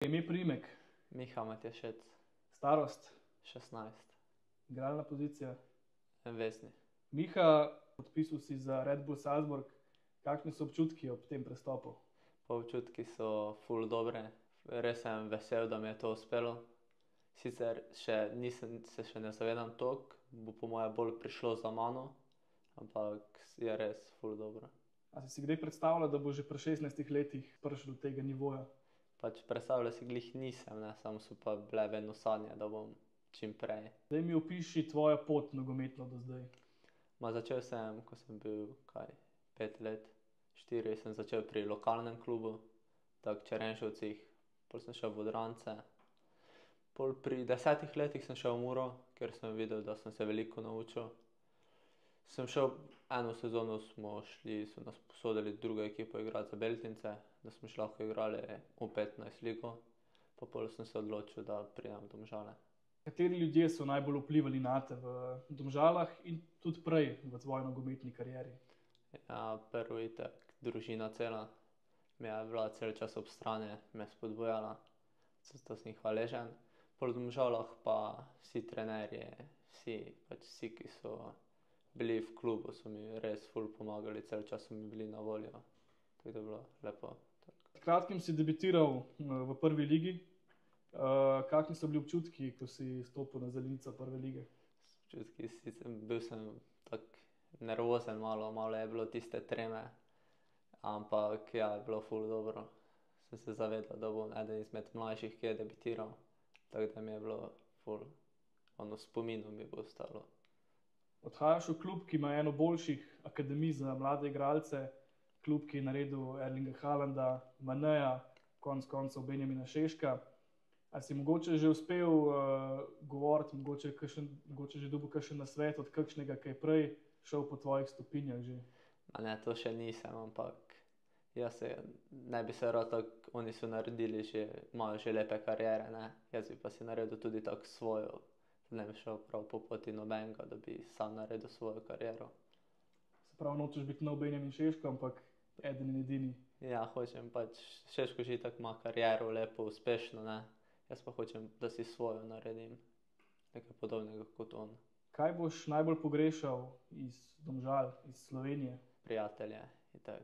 Ime, priimek, Miha Matjašec, starost, 16, igralna pozicija. Vesni. Miha, podpisal si za Red Bull Salzburg. Kakšni so občutki ob tem prestopu? Občutki so ful dobre, res sem vesel, da mi je to uspelo. Sicer se še ne zavedam toliko, bo po moje bolj prišlo za mano, ampak je res ful dobro. A si kdaj predstavljal, da bo že pri 16 letih prišel do tega nivoja? Pač predstavljal si glih nisem, ne, samo so pa bile vedno sanje, da bom čim prej. Daj mi opiši tvojo pot nogometno do zdaj. Začel sem, ko sem bil 5 let, 4 sem začel pri lokalnem klubu, tako Čerenšovcih, pol sem šel v Vodrance. Pol pri 10 letih sem šel v Muro, ker sem videl, da sem se veliko naučil. Sem šel, eno sezono so nas posodili drugo ekipo igrati za Beltince, da smo še lahko igrali U15 ligo, pa pol sem se odločil, da pridem v Domžale. Kateri ljudje so najbolj vplivali nate v Domžalah in tudi prej v tvoji nogometni karieri? Ja, prvo itak, družina cela mi je bila cel čas ob strani, me spodbujala, zato sem jih hvaležen. Pol v Domžalah pa vsi trenerji, vsi, ki so bili v klubu, so mi res ful pomagali, cel čas so mi bili na voljo, tako da je bilo lepo. Pred kratkim si debitiral v prvi ligi. Kakšni so bili občutki, ko si stopil na zelenico prve lige? Občutki, bil sem tak nervozen malo je bilo tiste treme, ampak ja, je bilo ful dobro. Sem se zavedal, da bom eden izmed mlajših, ki je debitiral, tako da mi je bilo ful, v spominu mi bo ostalo. Odhajaš v klub, ki ima eno boljših akademij za mlade igralce, klub, ki je naredil Erlinga Haalanda, Maneja, konec koncev Benjamina Šeška. A si mogoče že uspel govoriti, mogoče že dobil kakšen nasvet od kakšnega, ki je prej šel po tvojih stopinjah že? Ne, to še nisem, ampak jaz ne bi se rad tako, oni so naredili že, imajo že lepe kariere, ne, jaz bi pa si naredil tudi tako svojo, ne bi šel prav po poti nobenega, da bi sam naredil svojo kariero. Se pravi, nočeš biti nov Benjamin Šeško, ampak eden in edini. Ja, hočem pač, Šeško že tako ima kariero lepo, uspešno, ne, jaz pa hočem, da si svojo naredim, nekaj podobnega kot on. Kaj boš najbolj pogrešal iz Domžal, iz Slovenije? Prijatelje, itak.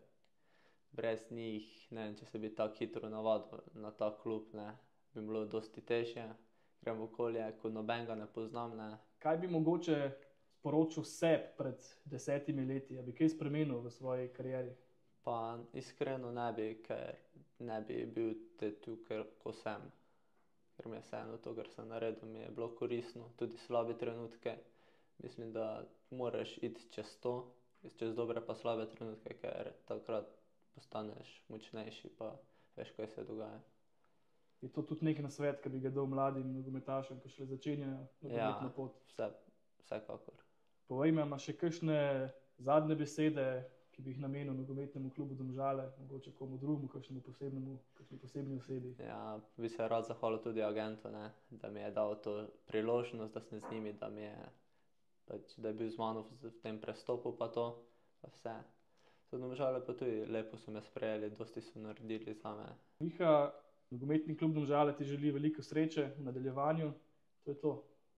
Brez njih, ne vem, če se bi tako hitro navadil na ta klub, ne, bi bilo dosti težje. Grem v okolje, ko nobenega ne poznam, ne. Kaj bi mogoče sporočil sebi pred 10 leti, a bi kaj spremenil v svoji karieri? Pa iskreno ne bi, ker ne bi bil tukaj, ko sem. Ker mi je vseeno to, kar sem naredil, mi je bilo koristno, tudi slabe trenutke. Mislim, da moraš iti čez to, čez dobre pa slabe trenutke, ker takrat postaneš močnejši pa veš, kaj se dogaja. Je to tudi neki nasvet, ki bi ga dal mladim nogometašem, ki šele začenjajo nogometno pot? Ja, vsekakor. Povej mi, a imaš še kakšne zadnje besede, ki bi jih namenil nogometnemu klubu Domžale, mogoče komu drugemu, kakšni posebni osebi? Ja, bi se rad zahvalil tudi agentu, ne, da mi je dal to priložnost, da sem z njimi, da je bil z mano v tem prestopu pa to, pa vse. Za Domžale pa tudi lepo so me sprejeli, dosti so naredili zame. Miha, nogometni klub Domžale ti želi veliko sreče v nadaljevanju. To je to.